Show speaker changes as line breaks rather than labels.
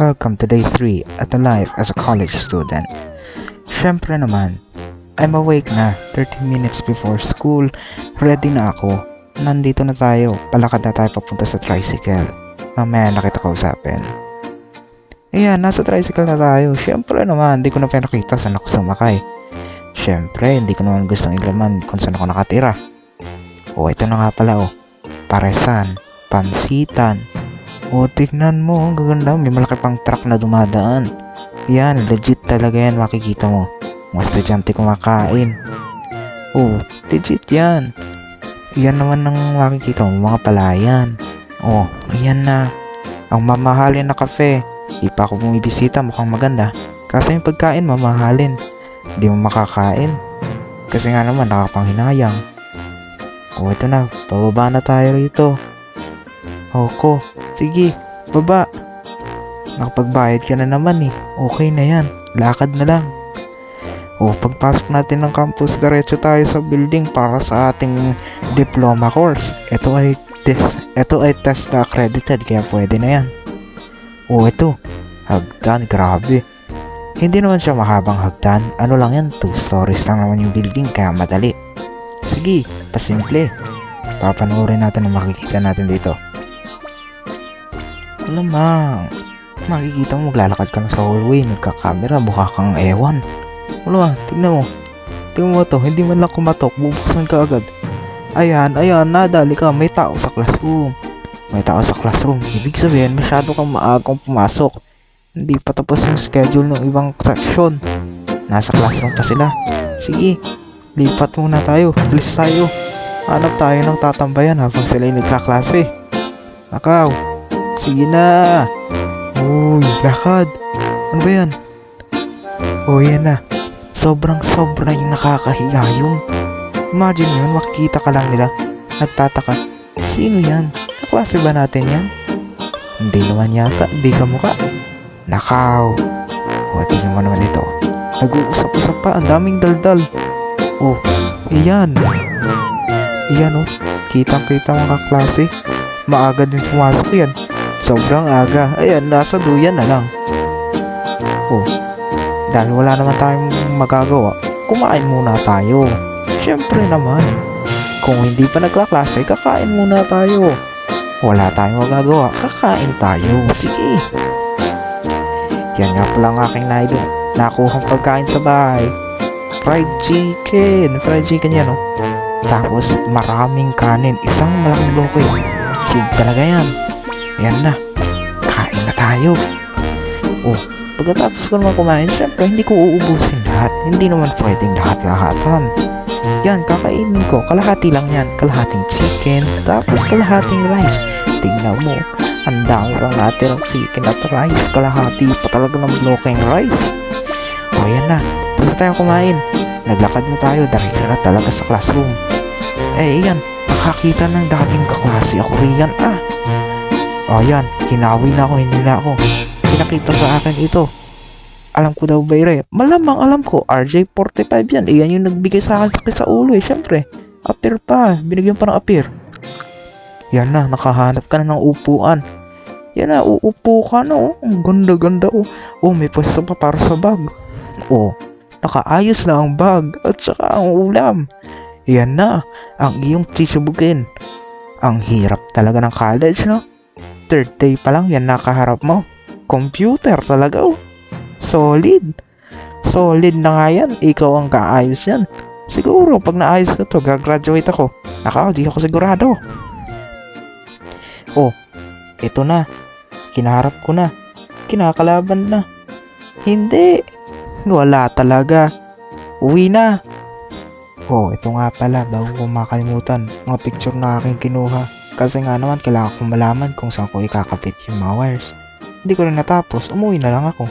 Welcome to day 3 at the life as a college student. Syempre naman, I'm awake na 30 minutes before school. Ready na ako. Nandito na tayo. Palakad na tayo papunta sa tricycle. Mamaya na kita kausapin. Ayan, nasa tricycle na tayo. Syempre naman, hindi ko na pinakita saan ako sumakay. Syempre, hindi ko naman gustong ilaman kung saan ako nakatira. Ito na nga pala Paresan, pansitan. Tignan mo, ang gaganda. May malaki pang truck na dumadaan. Yan, legit talaga yan, makikita mo. Mga estudyante kumakain. Legit yan. Yan naman ang makikita mo, mga palayan. Yan na. Ang mamahalin na kafe. Di pa ako bumibisita, mukhang maganda. Kasi yung pagkain, mamahalin. Di mo makakain. Kasi nga naman, nakapanghinayang. Ito na, pababa na tayo rito. Sige, baba. Nakapagbayad ka na naman Okay na yan. Lakad na lang. Pagpasok natin ng campus, diretso tayo sa building para sa ating diploma course. Ito ay test accredited, kaya pwede na yan. Ito. Hagdan, grabe. Hindi naman siya mahabang hagdan. Ano lang yan, 2 stories lang naman yung building, kaya madali. Sige, pasimple. Papanoorin natin ang makikita natin dito. Alamang, makikita mo maglalakad ka na sa hallway, nagka-camera, mukha kang ewan. Tignan mo. Tignan mo to, hindi man lang kumatok, bubuksan ka agad. Ayan, nadali ka, may tao sa classroom. Ibig sabihin, masyado kang maagang pumasok. Hindi pa tapos yung schedule ng ibang section. Nasa classroom pa sila. Sige, lipat muna tayo, alis tayo. Hanap tayo ng tatambayan habang sila ay nagkaklase. Nakaw. Sige na. Lakad. Ano ba yan? Yan na. Sobrang yung nakakahiya yung. Imagine yun, makikita ka lang nila. Nagtataka. Sino yan? Kaklase ba natin yan? Hindi naman yata. Hindi ka mukha. Nakaw. Tingnan mo naman ito. Nag-uusap-usap pa. Ang daming daldal. Iyan. Kitang-kita mga kaklase. Maaga din pumasok yan. Sobrang aga. Ayan, nasa duyan na lang. Dahil wala naman tayong magagawa, kumain muna tayo. Syempre naman. Kung hindi pa nagkaklase, kakain muna tayo. Wala tayong magagawa, kakain tayo. Sige. Yan nga pala ang aking nakuhang pagkain sa bahay. Fried chicken yan Tapos maraming kanin. Isang malaking bloke. Cube talaga yan. Ayan na. Kain na tayo. Pagkatapos ko naman kumain, syempre hindi ko uubusin lahat. Hindi naman pwedeng lahat-lahatan. Yan, kakainin ko. Kalahati lang yan. Kalahating chicken. Tapos kalahating rice. Tingnan mo. Ang dami lang natin ng chicken at rice. Kalahati pa talaga ng blokeng rice. Ayan na. Tapos tayo kumain. Naglakad na tayo. Diretso na talaga sa classroom. Ayan. Nakakita ng dating kaklase ako riyan. Ayan. Kinawi na ako. Hindi na ako. Pinakita sa akin ito. Alam ko daw ba malamang alam ko. RJ45 yan. Yan yung nagbigay sa akin sakit sa ulo Siyempre. Appear pa. Binigyan pa ng appear. Yan na. Nakahanap ka na ng upuan. Yan na. Uupo ka na Ang ganda-ganda may pwesto pa para sa bag. Nakaayos na ang bag. At saka ang ulam. Yan na. Ang iyong sisubugin. Ang hirap talaga ng college 3rd day pa lang yan nakaharap mo. Computer talaga Solid na nga yan. Ikaw ang kaayos yan. Siguro pag naayos ko to, gagraduate ako. Di ako sigurado. Ito na. Kinaharap ko na. Kinakalaban na. Hindi. Wala talaga. Uwi na. Ito nga pala. Bago ko makalimutan. Mga picture na aking kinuha. Kasi nga naman kailangan kong malaman kung saan ko ikakapit yung mga wires. Hindi ko rin natapos. Umuwi na lang ako.